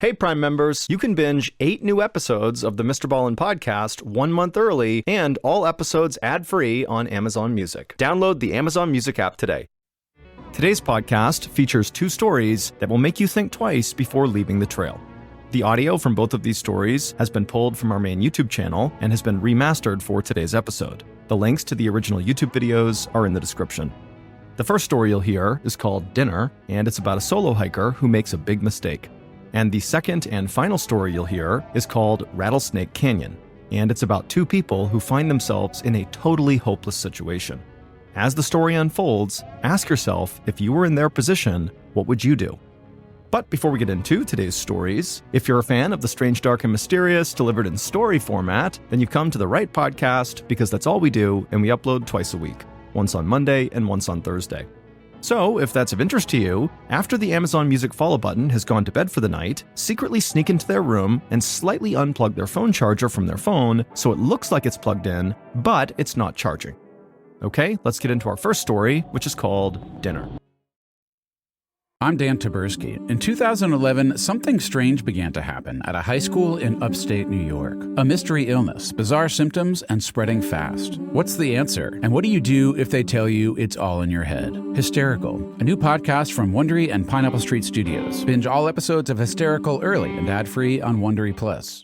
Hey, Prime members, you can binge 8 new episodes of the MrBallen podcast 1 month early and all episodes ad-free on Amazon Music. Download the Amazon Music app today. Today's podcast features 2 stories that will make you think twice before leaving the trail. The audio from both of these stories has been pulled from our main YouTube channel and has been remastered for today's episode. The links to the original YouTube videos are in the description. The first story you'll hear is called Dinner, and it's about a solo hiker who makes a big mistake. And the second and final story you'll hear is called Rattlesnake Canyon, and it's about 2 people who find themselves in a totally hopeless situation. As the story unfolds, ask yourself, if you were in their position, what would you do? But before we get into today's stories, if you're a fan of the strange, dark, and mysterious delivered in story format, then you've come to the right podcast, because that's all we do, and we upload twice a week, once on Monday and once on Thursday. So, if that's of interest to you, after the Amazon Music follow button has gone to bed for the night, secretly sneak into their room and slightly unplug their phone charger from their phone so it looks like it's plugged in, but it's not charging. Okay, let's get into our first story, which is called Dinner. I'm Dan Taberski. In 2011, something strange began to happen at a high school in upstate New York. A mystery illness, bizarre symptoms, and spreading fast. What's the answer? And what do you do if they tell you it's all in your head? Hysterical, a new podcast from Wondery and Pineapple Street Studios. Binge all episodes of Hysterical early and ad-free on Wondery Plus.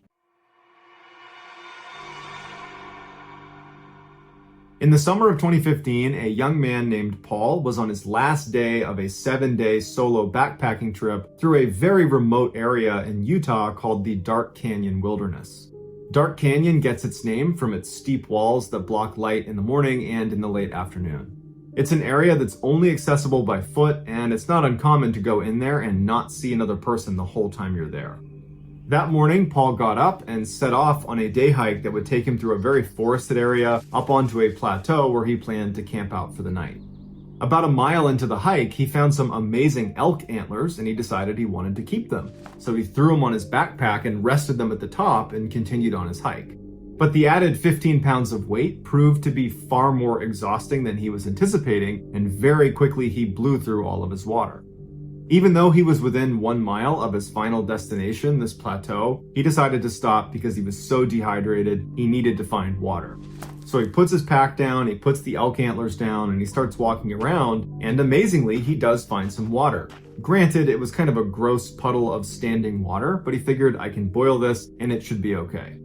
In the summer of 2015, a young man named Paul was on his last day of a 7-day solo backpacking trip through a very remote area in Utah called the Dark Canyon Wilderness. Dark Canyon gets its name from its steep walls that block light in the morning and in the late afternoon. It's an area that's only accessible by foot, and it's not uncommon to go in there and not see another person the whole time you're there. That morning, Paul got up and set off on a day hike that would take him through a very forested area up onto a plateau where he planned to camp out for the night. About a mile into the hike, he found some amazing elk antlers and he decided he wanted to keep them. So he threw them on his backpack and rested them at the top and continued on his hike. But the added 15 pounds of weight proved to be far more exhausting than he was anticipating, and very quickly he blew through all of his water. Even though he was within 1 mile of his final destination, this plateau, he decided to stop because he was so dehydrated, he needed to find water. So he puts his pack down, he puts the elk antlers down, and he starts walking around, and amazingly, he does find some water. Granted, it was kind of a gross puddle of standing water, but he figured, I can boil this and it should be okay.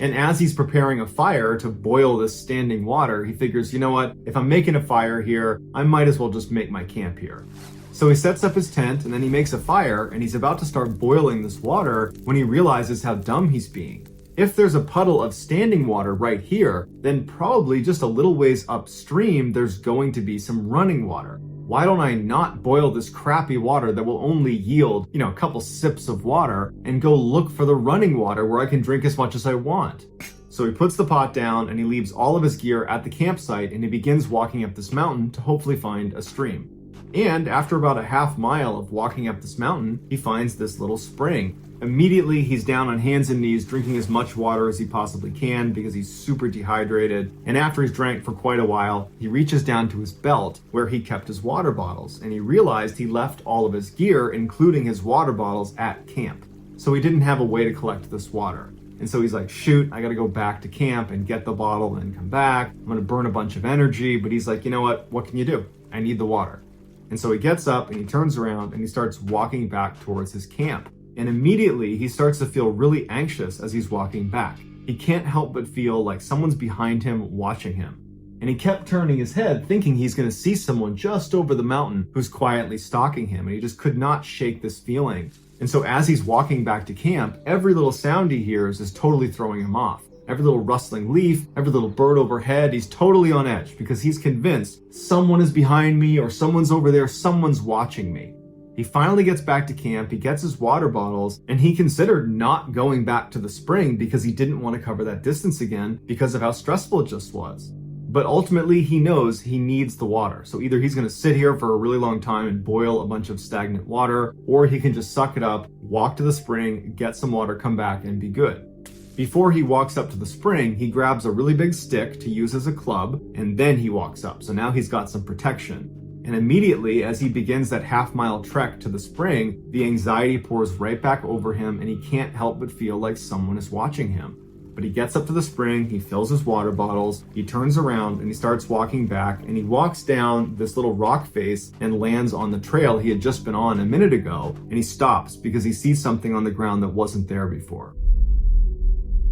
And as he's preparing a fire to boil this standing water, he figures, you know what, if I'm making a fire here, I might as well just make my camp here. So he sets up his tent and then he makes a fire, and he's about to start boiling this water when he realizes how dumb he's being. If there's a puddle of standing water right here, then probably just a little ways upstream there's going to be some running water. Why don't I not boil this crappy water that will only yield, a couple sips of water, and go look for the running water where I can drink as much as I want? So he puts the pot down and he leaves all of his gear at the campsite, and he begins walking up this mountain to hopefully find a stream. And after about a half mile of walking up this mountain, he finds this little spring. Immediately, he's down on hands and knees drinking as much water as he possibly can because he's super dehydrated. And after he's drank for quite a while, he reaches down to his belt where he kept his water bottles, and he realized he left all of his gear, including his water bottles, at camp. So he didn't have a way to collect this water. And so he's like, shoot, I gotta go back to camp and get the bottle and come back. I'm gonna burn a bunch of energy, but he's like, you know what can you do? I need the water. And so he gets up and he turns around and he starts walking back towards his camp. And immediately he starts to feel really anxious as he's walking back. He can't help but feel like someone's behind him watching him. And he kept turning his head thinking he's going to see someone just over the mountain who's quietly stalking him. And he just could not shake this feeling. And so as he's walking back to camp, every little sound he hears is totally throwing him off. Every little rustling leaf, every little bird overhead, he's totally on edge because he's convinced someone is behind me or someone's over there, someone's watching me. He finally gets back to camp, he gets his water bottles, and he considered not going back to the spring because he didn't want to cover that distance again because of how stressful it just was. But ultimately, he knows he needs the water. So either he's going to sit here for a really long time and boil a bunch of stagnant water, or he can just suck it up, walk to the spring, get some water, come back, and be good. Before he walks up to the spring, he grabs a really big stick to use as a club, and then he walks up. So now he's got some protection. And immediately, as he begins that half-mile trek to the spring, the anxiety pours right back over him and he can't help but feel like someone is watching him. But he gets up to the spring, he fills his water bottles, he turns around and he starts walking back, and he walks down this little rock face and lands on the trail he had just been on a minute ago, and he stops because he sees something on the ground that wasn't there before.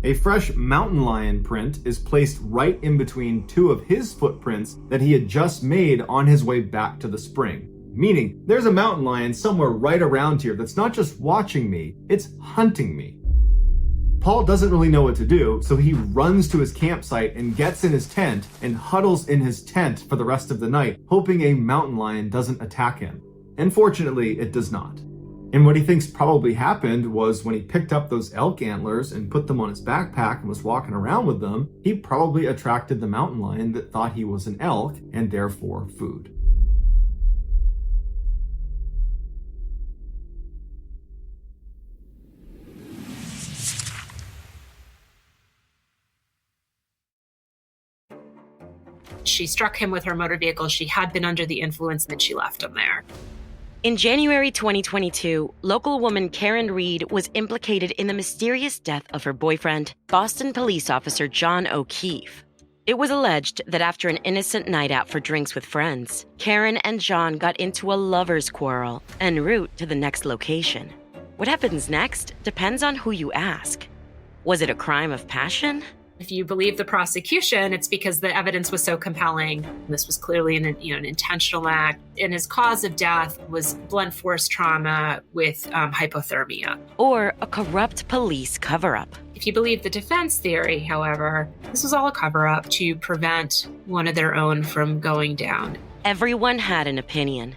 A fresh mountain lion print is placed right in between two of his footprints that he had just made on his way back to the spring. Meaning, there's a mountain lion somewhere right around here that's not just watching me, it's hunting me. Paul doesn't really know what to do, so he runs to his campsite and gets in his tent and huddles in his tent for the rest of the night, hoping a mountain lion doesn't attack him. And fortunately, it does not. And what he thinks probably happened was when he picked up those elk antlers and put them on his backpack and was walking around with them, he probably attracted the mountain lion that thought he was an elk and therefore food. She struck him with her motor vehicle. She had been under the influence and then she left him there. In January 2022, local woman Karen Reed was implicated in the mysterious death of her boyfriend, Boston police officer John O'Keefe. It was alleged that after an innocent night out for drinks with friends, Karen and John got into a lover's quarrel en route to the next location. What happens next depends on who you ask. Was it a crime of passion? If you believe the prosecution, it's because the evidence was so compelling. This was clearly an intentional act. And his cause of death was blunt force trauma with hypothermia. Or a corrupt police cover-up. If you believe the defense theory, however, this was all a cover-up to prevent one of their own from going down. Everyone had an opinion.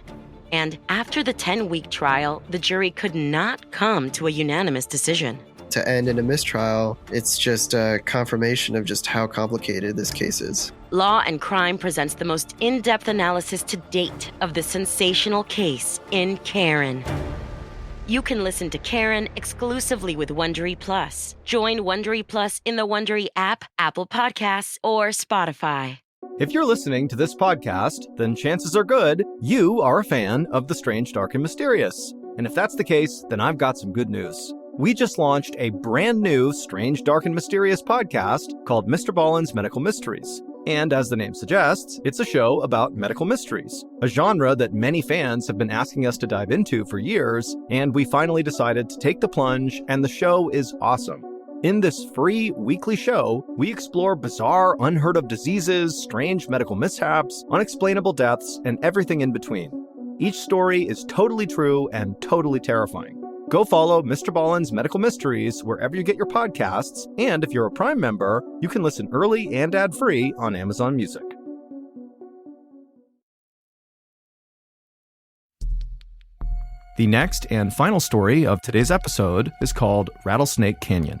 And after the 10-week trial, the jury could not come to a unanimous decision. To end in a mistrial, it's just a confirmation of just how complicated this case is. Law and Crime presents the most in-depth analysis to date of the sensational case in Karen. You can listen to Karen exclusively with Wondery Plus. Join Wondery Plus in the Wondery app, Apple Podcasts, or Spotify. If you're listening to this podcast, then chances are good you are a fan of The Strange, Dark, and Mysterious. And if that's the case, then I've got some good news. We just launched a brand new Strange, Dark, and Mysterious podcast called MrBallen's Medical Mysteries. And as the name suggests, it's a show about medical mysteries, a genre that many fans have been asking us to dive into for years, and we finally decided to take the plunge, and the show is awesome. In this free weekly show, we explore bizarre, unheard of diseases, strange medical mishaps, unexplainable deaths, and everything in between. Each story is totally true and totally terrifying. Go follow MrBallen's Medical Mysteries wherever you get your podcasts, and if you're a Prime member, you can listen early and ad-free on Amazon Music. The next and final story of today's episode is called Rattlesnake Canyon.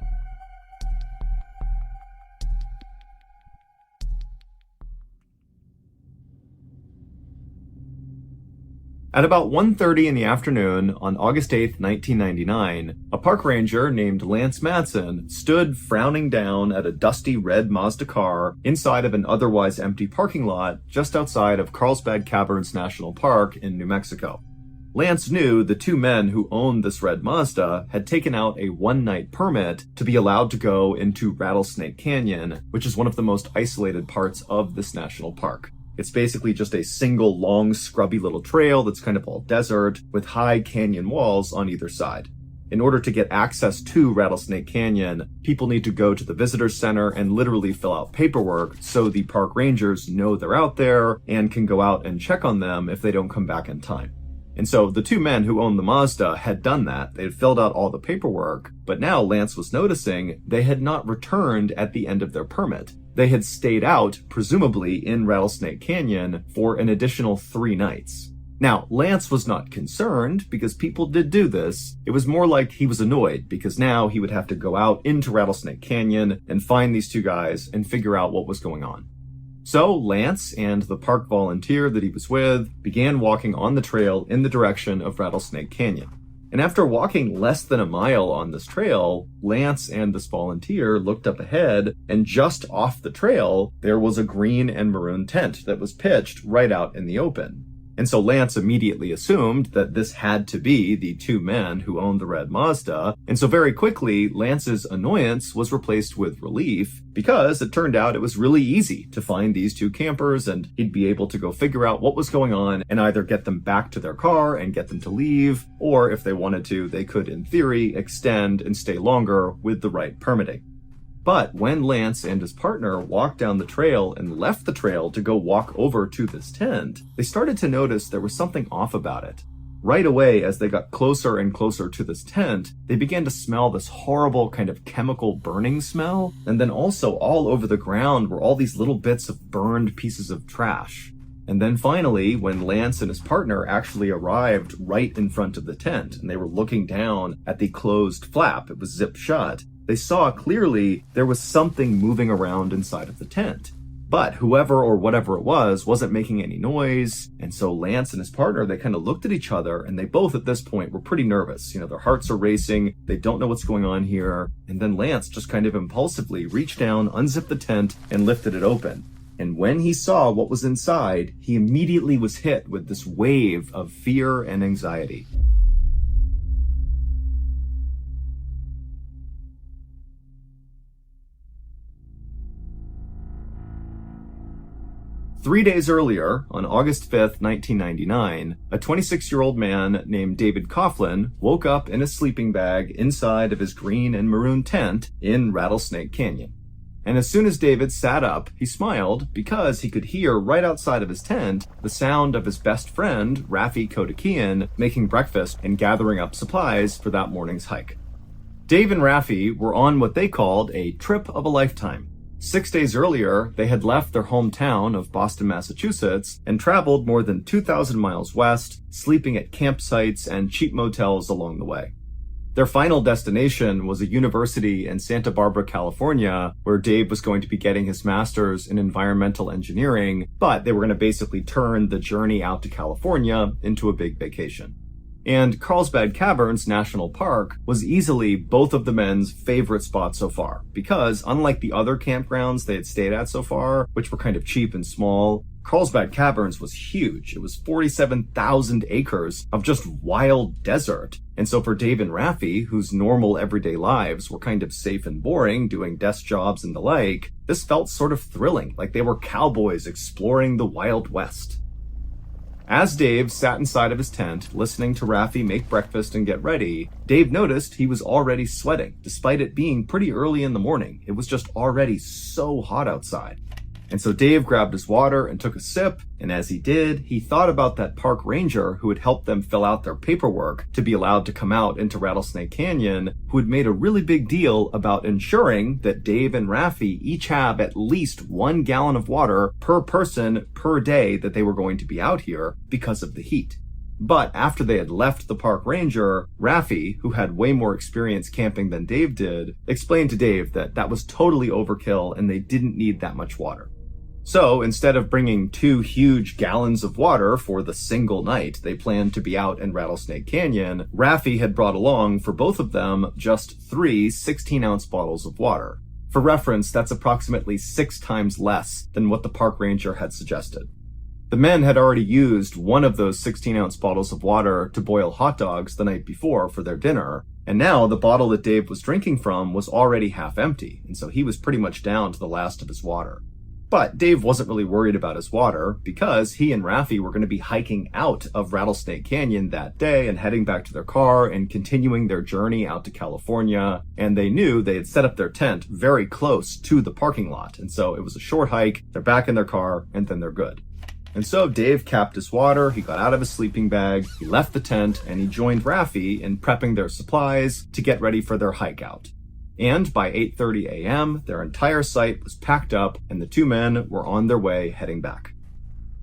At about 1:30 in the afternoon on August 8, 1999, a park ranger named Lance Madsen stood frowning down at a dusty red Mazda car inside of an otherwise empty parking lot just outside of Carlsbad Caverns National Park in New Mexico. Lance knew the two men who owned this red Mazda had taken out a one-night permit to be allowed to go into Rattlesnake Canyon, which is one of the most isolated parts of this national park. It's basically just a single long, scrubby little trail that's kind of all desert with high canyon walls on either side. In order to get access to Rattlesnake Canyon, people need to go to the visitor center and literally fill out paperwork so the park rangers know they're out there and can go out and check on them if they don't come back in time. And so the two men who owned the Mazda had done that. They had filled out all the paperwork, but now Lance was noticing they had not returned at the end of their permit. They had stayed out, presumably in Rattlesnake Canyon, for an additional 3 nights. Now, Lance was not concerned because people did do this. It was more like he was annoyed because now he would have to go out into Rattlesnake Canyon and find these two guys and figure out what was going on. So Lance and the park volunteer that he was with began walking on the trail in the direction of Rattlesnake Canyon. And after walking less than a mile on this trail, Lance and this volunteer looked up ahead, and just off the trail, there was a green and maroon tent that was pitched right out in the open. And so Lance immediately assumed that this had to be the two men who owned the red Mazda. And so very quickly, Lance's annoyance was replaced with relief because it turned out it was really easy to find these two campers and he'd be able to go figure out what was going on and either get them back to their car and get them to leave, or if they wanted to, they could, in theory, extend and stay longer with the right permitting. But when Lance and his partner walked down the trail and left the trail to go walk over to this tent, they started to notice there was something off about it. Right away, as they got closer and closer to this tent, they began to smell this horrible kind of chemical burning smell, and then also all over the ground were all these little bits of burned pieces of trash. And then finally, when Lance and his partner actually arrived right in front of the tent, and they were looking down at the closed flap, it was zipped shut, they saw clearly there was something moving around inside of the tent. But whoever or whatever it was wasn't making any noise, and so Lance and his partner, they kind of looked at each other, and they both at this point were pretty nervous. Their hearts are racing, they don't know what's going on here, and then Lance just kind of impulsively reached down, unzipped the tent, and lifted it open. And when he saw what was inside, he immediately was hit with this wave of fear and anxiety. Three days earlier, on August 5th, 1999, a 26-year-old man named David Coughlin woke up in a sleeping bag inside of his green and maroon tent in Rattlesnake Canyon. And as soon as David sat up, he smiled because he could hear right outside of his tent the sound of his best friend, Rafi Kodakian, making breakfast and gathering up supplies for that morning's hike. Dave and Rafi were on what they called a trip of a lifetime. 6 days earlier, they had left their hometown of Boston, Massachusetts, and traveled more than 2,000 miles west, sleeping at campsites and cheap motels along the way. Their final destination was a university in Santa Barbara, California, where Dave was going to be getting his master's in environmental engineering, but they were going to basically turn the journey out to California into a big vacation. And Carlsbad Caverns National Park was easily both of the men's favorite spots so far, because unlike the other campgrounds they had stayed at so far, which were kind of cheap and small, Carlsbad Caverns was huge. It was 47,000 acres of just wild desert. And so for Dave and Rafi, whose normal everyday lives were kind of safe and boring, doing desk jobs and the like, this felt sort of thrilling, like they were cowboys exploring the Wild West. As Dave sat inside of his tent, listening to Rafi make breakfast and get ready, Dave noticed he was already sweating, despite it being pretty early in the morning. It was just already so hot outside. And so Dave grabbed his water and took a sip, and as he did, he thought about that park ranger who had helped them fill out their paperwork to be allowed to come out into Rattlesnake Canyon, who had made a really big deal about ensuring that Dave and Rafi each have at least 1 gallon of water per person per day that they were going to be out here because of the heat. But after they had left the park ranger, Rafi, who had way more experience camping than Dave did, explained to Dave that that was totally overkill and they didn't need that much water. So instead of bringing 2 huge gallons of water for the single night they planned to be out in Rattlesnake Canyon, Rafi had brought along for both of them just 3 16-ounce bottles of water. For reference, that's approximately 6 times less than what the park ranger had suggested. The men had already used one of those 16-ounce bottles of water to boil hot dogs the night before for their dinner, and now the bottle that Dave was drinking from was already half empty, and so he was pretty much down to the last of his water. But Dave wasn't really worried about his water because he and Rafi were going to be hiking out of Rattlesnake Canyon that day and heading back to their car and continuing their journey out to California. And they knew they had set up their tent very close to the parking lot. And so it was a short hike, they're back in their car, and then they're good. And so Dave capped his water, he got out of his sleeping bag, he left the tent, and he joined Rafi in prepping their supplies to get ready for their hike out. And by 8:30 a.m., their entire site was packed up and the 2 men were on their way heading back.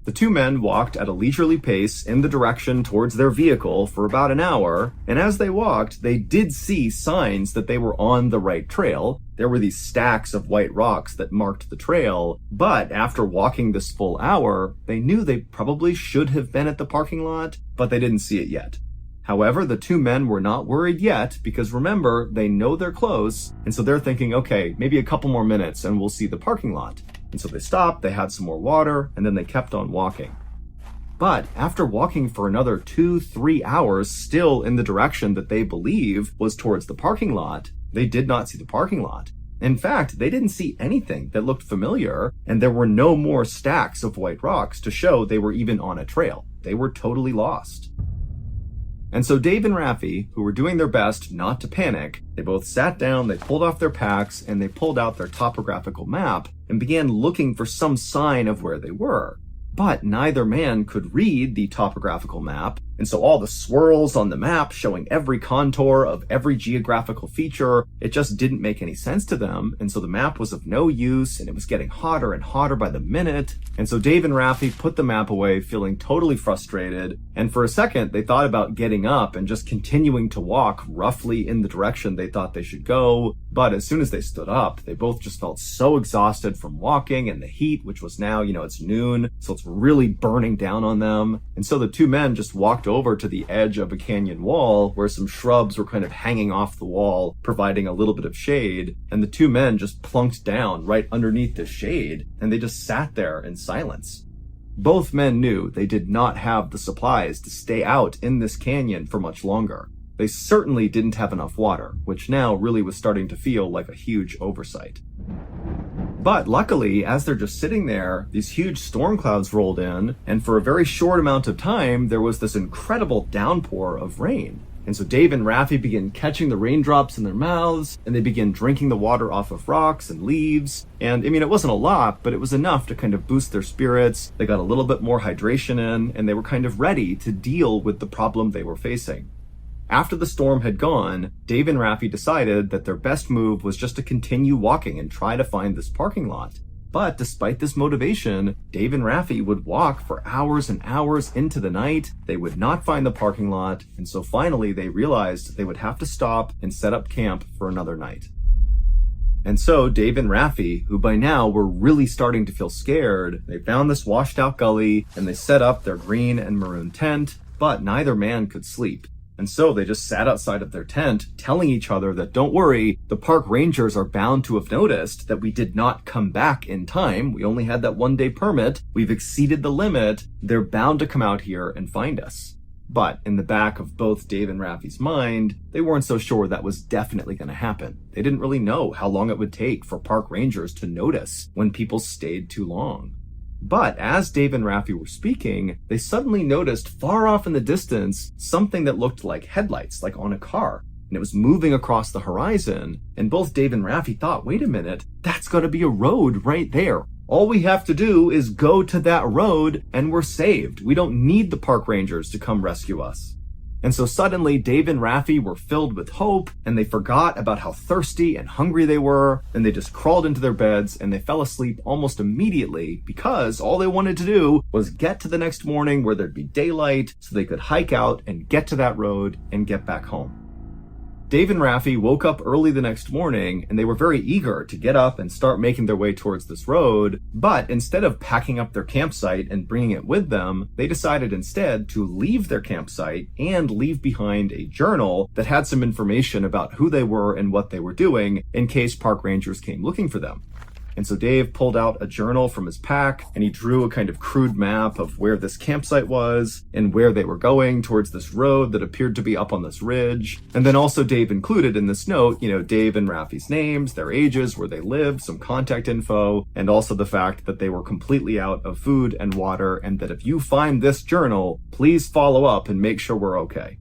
The 2 men walked at a leisurely pace in the direction towards their vehicle for about an hour, and as they walked, they did see signs that they were on the right trail. There were these stacks of white rocks that marked the trail, but after walking this full hour, they knew they probably should have been at the parking lot, but they didn't see it yet. However, the 2 men were not worried yet because remember, they know they're close, and so they're thinking, okay, maybe a couple more minutes and we'll see the parking lot. And so they stopped, they had some more water, and then they kept on walking. But after walking for another 2-3 hours still in the direction that they believe was towards the parking lot, they did not see the parking lot. In fact, they didn't see anything that looked familiar, and there were no more stacks of white rocks to show they were even on a trail. They were totally lost. And so Dave and Raffi, who were doing their best not to panic, they both sat down, they pulled off their packs, and they pulled out their topographical map and began looking for some sign of where they were. But neither man could read the topographical map, and so all the swirls on the map showing every contour of every geographical feature, it just didn't make any sense to them, and so the map was of no use, and it was getting hotter and hotter by the minute. And so Dave and Raffi put the map away, feeling totally frustrated, and for a second they thought about getting up and just continuing to walk roughly in the direction they thought they should go. But as soon as they stood up, they both just felt so exhausted from walking and the heat, which was now, it's noon, so it's really burning down on them. And so the two men just walked over to the edge of a canyon wall where some shrubs were kind of hanging off the wall, providing a little bit of shade. And the two men just plunked down right underneath the shade, and they just sat there in silence. Both men knew they did not have the supplies to stay out in this canyon for much longer. They certainly didn't have enough water, which now really was starting to feel like a huge oversight. But luckily, as they're just sitting there, these huge storm clouds rolled in, and for a very short amount of time, there was this incredible downpour of rain. And so Dave and Raffi began catching the raindrops in their mouths, and they began drinking the water off of rocks and leaves. And it wasn't a lot, but it was enough to kind of boost their spirits. They got a little bit more hydration in, and they were kind of ready to deal with the problem they were facing. After the storm had gone, Dave and Raffi decided that their best move was just to continue walking and try to find this parking lot. But despite this motivation, Dave and Raffi would walk for hours and hours into the night. They would not find the parking lot, and so finally they realized they would have to stop and set up camp for another night. And so Dave and Raffi, who by now were really starting to feel scared, they found this washed out gully and they set up their green and maroon tent, but neither man could sleep. And so they just sat outside of their tent, telling each other that don't worry, the park rangers are bound to have noticed that we did not come back in time. We only had that 1-day permit. We've exceeded the limit. They're bound to come out here and find us. But in the back of both Dave and Raffi's mind, they weren't so sure that was definitely going to happen. They didn't really know how long it would take for park rangers to notice when people stayed too long. But as Dave and Raffi were speaking, they suddenly noticed far off in the distance something that looked like headlights, like on a car. And it was moving across the horizon. And both Dave and Raffi thought, wait a minute, that's got to be a road right there. All we have to do is go to that road and we're saved. We don't need the park rangers to come rescue us. And so suddenly Dave and Raffi were filled with hope, and they forgot about how thirsty and hungry they were, and they just crawled into their beds and they fell asleep almost immediately because all they wanted to do was get to the next morning where there'd be daylight so they could hike out and get to that road and get back home. Dave and Raffi woke up early the next morning, and they were very eager to get up and start making their way towards this road. But instead of packing up their campsite and bringing it with them, they decided instead to leave their campsite and leave behind a journal that had some information about who they were and what they were doing in case park rangers came looking for them. And so Dave pulled out a journal from his pack and he drew a kind of crude map of where this campsite was and where they were going towards this road that appeared to be up on this ridge. And then also Dave included in this note, Dave and Raffi's names, their ages, where they lived, some contact info, and also the fact that they were completely out of food and water, and that if you find this journal, please follow up and make sure we're okay.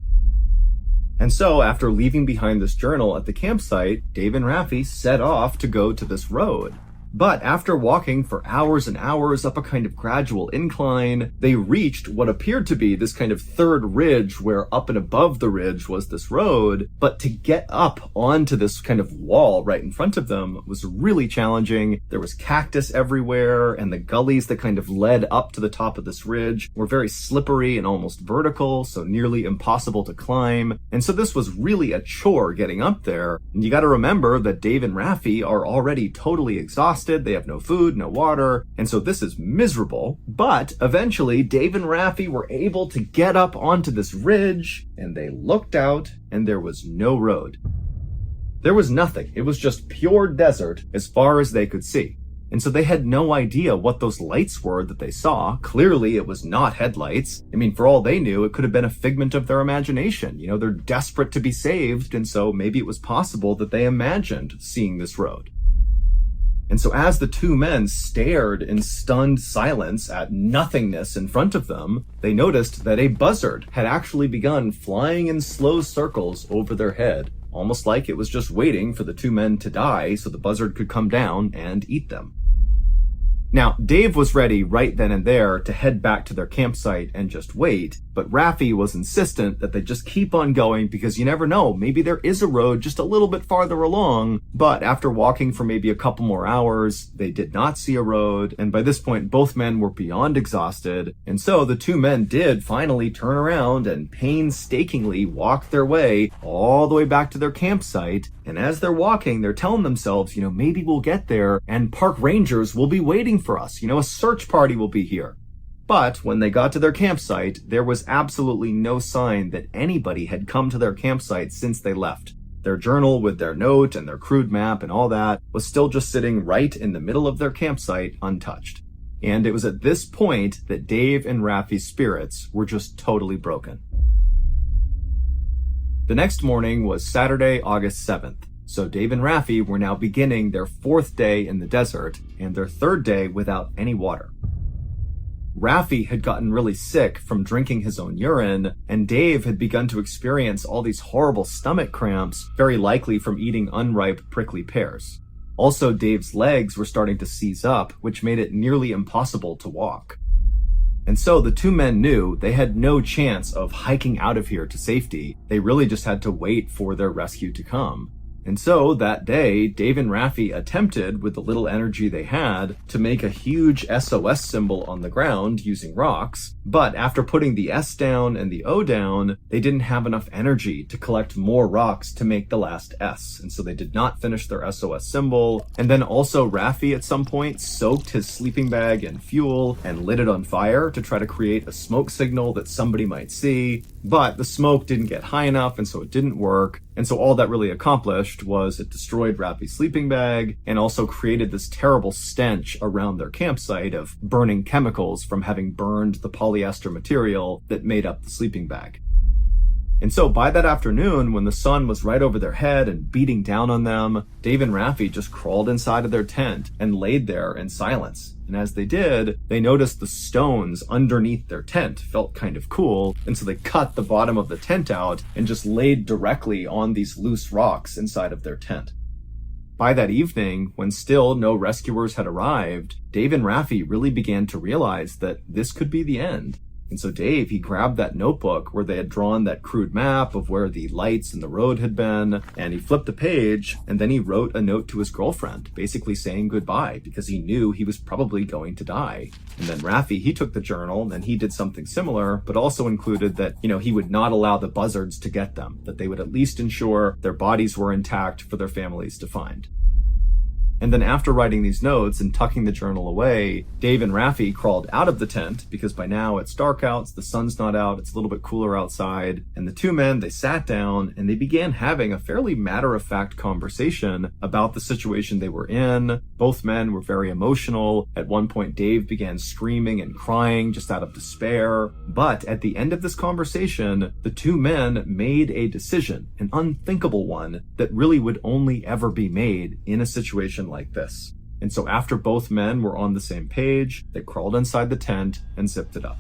And so after leaving behind this journal at the campsite, Dave and Raffi set off to go to this road. But after walking for hours and hours up a kind of gradual incline, they reached what appeared to be this kind of third ridge where up and above the ridge was this road. But to get up onto this kind of wall right in front of them was really challenging. There was cactus everywhere, and the gullies that kind of led up to the top of this ridge were very slippery and almost vertical, so nearly impossible to climb. And so this was really a chore getting up there. And you got to remember that Dave and Raffi are already totally exhausted. They have no food, no water, and so this is miserable. But eventually, Dave and Raffi were able to get up onto this ridge, and they looked out, and there was no road. There was nothing. It was just pure desert as far as they could see. And so they had no idea what those lights were that they saw. Clearly, it was not headlights. I mean, for all they knew, it could have been a figment of their imagination. They're desperate to be saved, and so maybe it was possible that they imagined seeing this road. And so as the two men stared in stunned silence at nothingness in front of them, they noticed that a buzzard had actually begun flying in slow circles over their head, almost like it was just waiting for the two men to die so the buzzard could come down and eat them. Now, Dave was ready right then and there to head back to their campsite and just wait, but Raffi was insistent that they just keep on going because you never know, maybe there is a road just a little bit farther along. But after walking for maybe a couple more hours, they did not see a road, and by this point both men were beyond exhausted, and so the two men did finally turn around and painstakingly walk their way all the way back to their campsite. And as they're walking, they're telling themselves, maybe we'll get there and park rangers will be waiting for us. A search party will be here. But when they got to their campsite, there was absolutely no sign that anybody had come to their campsite since they left. Their journal with their note and their crude map and all that was still just sitting right in the middle of their campsite, untouched. And it was at this point that Dave and Raffi's spirits were just totally broken. The next morning was Saturday, August 7th. So Dave and Raffi were now beginning their 4th day in the desert and their 3rd day without any water. Raffi had gotten really sick from drinking his own urine, and Dave had begun to experience all these horrible stomach cramps, very likely from eating unripe prickly pears. Also, Dave's legs were starting to seize up, which made it nearly impossible to walk. And so the two men knew they had no chance of hiking out of here to safety. They really just had to wait for their rescue to come. And so that day, Dave and Raffi attempted, with the little energy they had, to make a huge SOS symbol on the ground using rocks. But after putting the S down and the O down, they didn't have enough energy to collect more rocks to make the last S. And so they did not finish their SOS symbol. And then also Raffi at some point soaked his sleeping bag in fuel and lit it on fire to try to create a smoke signal that somebody might see. But the smoke didn't get high enough, and so it didn't work. And so all that really accomplished was it destroyed Raffi's sleeping bag and also created this terrible stench around their campsite of burning chemicals from having burned the polyester material that made up the sleeping bag. And so by that afternoon, when the sun was right over their head and beating down on them, Dave and Raffi just crawled inside of their tent and laid there in silence. And as they did, they noticed the stones underneath their tent felt kind of cool, and so they cut the bottom of the tent out and just laid directly on these loose rocks inside of their tent. By that evening, when still no rescuers had arrived, Dave and Raffi really began to realize that this could be the end. And so Dave, he grabbed that notebook where they had drawn that crude map of where the lights and the road had been, and he flipped a page, and then he wrote a note to his girlfriend, basically saying goodbye, because he knew he was probably going to die. And then Raffi, he took the journal, and he did something similar, but also included that, he would not allow the buzzards to get them, that they would at least ensure their bodies were intact for their families to find. And then after writing these notes and tucking the journal away, Dave and Raffi crawled out of the tent because by now it's dark out, the sun's not out, it's a little bit cooler outside. And the two men, they sat down and they began having a fairly matter-of-fact conversation about the situation they were in. Both men were very emotional. At one point, Dave began screaming and crying just out of despair. But at the end of this conversation, the two men made a decision, an unthinkable one, that really would only ever be made in a situation like this. And so after both men were on the same page, they crawled inside the tent and zipped it up.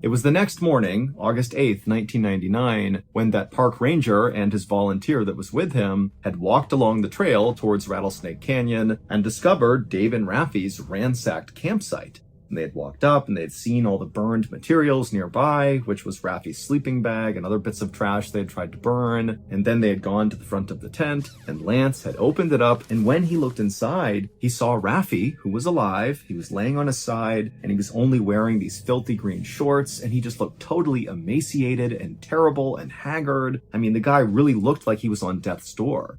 It was the next morning, August 8th, 1999, when that park ranger and his volunteer that was with him had walked along the trail towards Rattlesnake Canyon and discovered Dave and Raffi's ransacked campsite. And they had walked up and they had seen all the burned materials nearby, which was Raffi's sleeping bag and other bits of trash they had tried to burn. And then they had gone to the front of the tent, and Lance had opened it up. And when he looked inside, he saw Raffi, who was alive. He was laying on his side, and he was only wearing these filthy green shorts, and he just looked totally emaciated and terrible and haggard. I mean, the guy really looked like he was on death's door.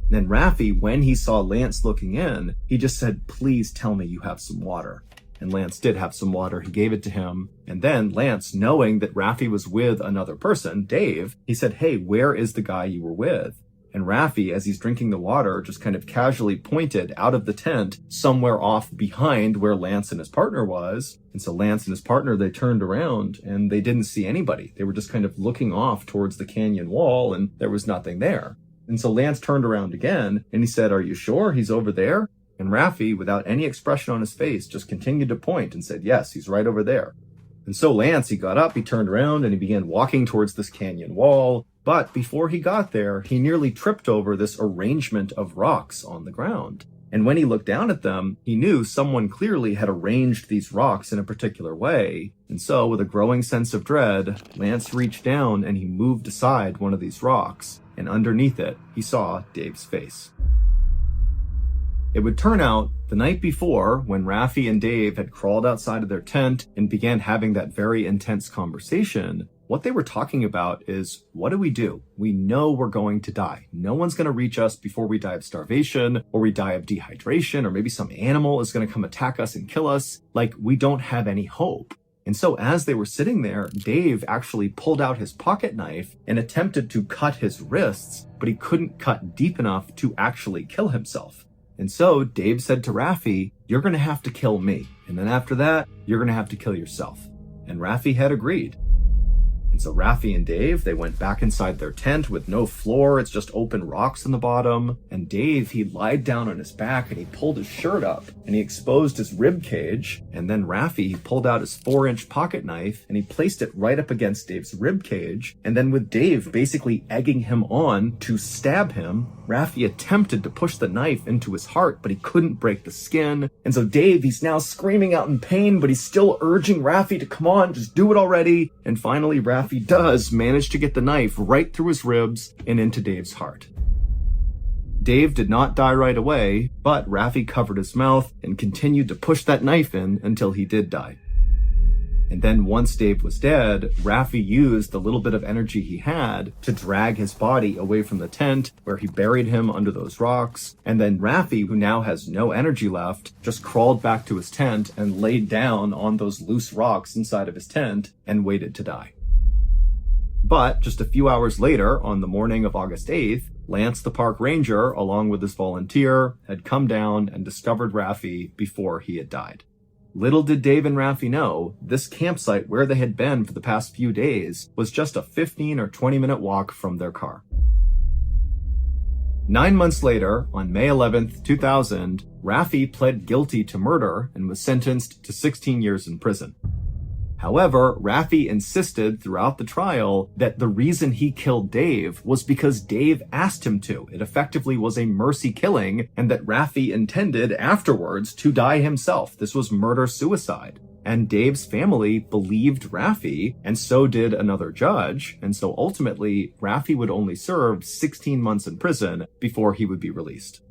Then Raffi, when he saw Lance looking in, he just said, "Please tell me you have some water." And Lance did have some water. He gave it to him. And then Lance, knowing that Raffi was with another person, Dave, he said, "Hey, where is the guy you were with?" And Raffi, as he's drinking the water, just kind of casually pointed out of the tent somewhere off behind where Lance and his partner was. And so Lance and his partner, they turned around and they didn't see anybody. They were just kind of looking off towards the canyon wall, and there was nothing there. And so Lance turned around again and he said, "Are you sure he's over there?" And Raffi, without any expression on his face, just continued to point and said, "Yes, he's right over there." And so Lance, he got up, he turned around, and he began walking towards this canyon wall. But before he got there, he nearly tripped over this arrangement of rocks on the ground. And when he looked down at them, he knew someone clearly had arranged these rocks in a particular way. And so, with a growing sense of dread, Lance reached down and he moved aside one of these rocks. And underneath it, he saw Dave's face. It would turn out, the night before, when Raffi and Dave had crawled outside of their tent and began having that very intense conversation, what they were talking about is, what do? We know we're going to die. No one's going to reach us before we die of starvation, or we die of dehydration, or maybe some animal is going to come attack us and kill us. Like, we don't have any hope. And so as they were sitting there, Dave actually pulled out his pocket knife and attempted to cut his wrists, but he couldn't cut deep enough to actually kill himself. And so Dave said to Raffi, "You're going to have to kill me. And then after that, you're going to have to kill yourself." And Raffi had agreed. And so Raffi and Dave, they went back inside their tent with no floor. It's just open rocks on the bottom. And Dave, he lied down on his back and he pulled his shirt up and he exposed his rib cage. And then Raffi, he pulled out his 4-inch pocket knife and he placed it right up against Dave's rib cage. And then with Dave basically egging him on to stab him, Raffi attempted to push the knife into his heart, but he couldn't break the skin. And so Dave, he's now screaming out in pain, but he's still urging Raffi to come on, just do it already. And finally, Raffi does manage to get the knife right through his ribs and into Dave's heart. Dave did not die right away, but Raffi covered his mouth and continued to push that knife in until he did die. And then once Dave was dead, Raffi used the little bit of energy he had to drag his body away from the tent, where he buried him under those rocks. And then Raffi, who now has no energy left, just crawled back to his tent and laid down on those loose rocks inside of his tent and waited to die. But just a few hours later, on the morning of August 8th, Lance the park ranger, along with his volunteer, had come down and discovered Raffi before he had died. Little did Dave and Raffi know, this campsite where they had been for the past few days was just a 15 or 20-minute walk from their car. 9 months later, on May 11th, 2000, Raffi pled guilty to murder and was sentenced to 16 years in prison. However, Raffi insisted throughout the trial that the reason he killed Dave was because Dave asked him to. It effectively was a mercy killing, and that Raffi intended afterwards to die himself. This was murder-suicide. And Dave's family believed Raffi, and so did another judge. And so ultimately, Raffi would only serve 16 months in prison before he would be released.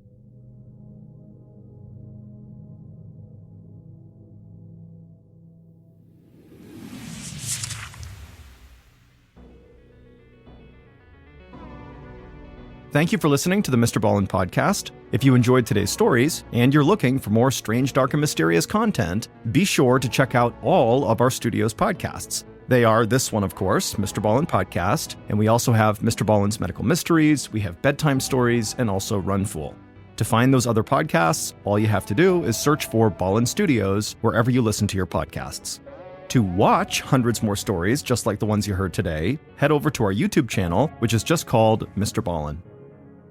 Thank you for listening to the MrBallen podcast. If you enjoyed today's stories and you're looking for more strange, dark, and mysterious content, be sure to check out all of our studio's podcasts. They are this one, of course, MrBallen Podcast, and we also have MrBallen's Medical Mysteries, we have Bedtime Stories, and also Run Fool. To find those other podcasts, all you have to do is search for Ballen Studios wherever you listen to your podcasts. To watch hundreds more stories just like the ones you heard today, head over to our YouTube channel, which is just called MrBallen.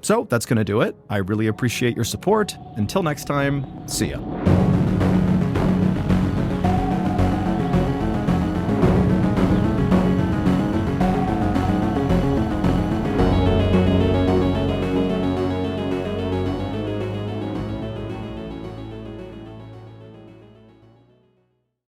So that's going to do it. I really appreciate your support. Until next time, see ya.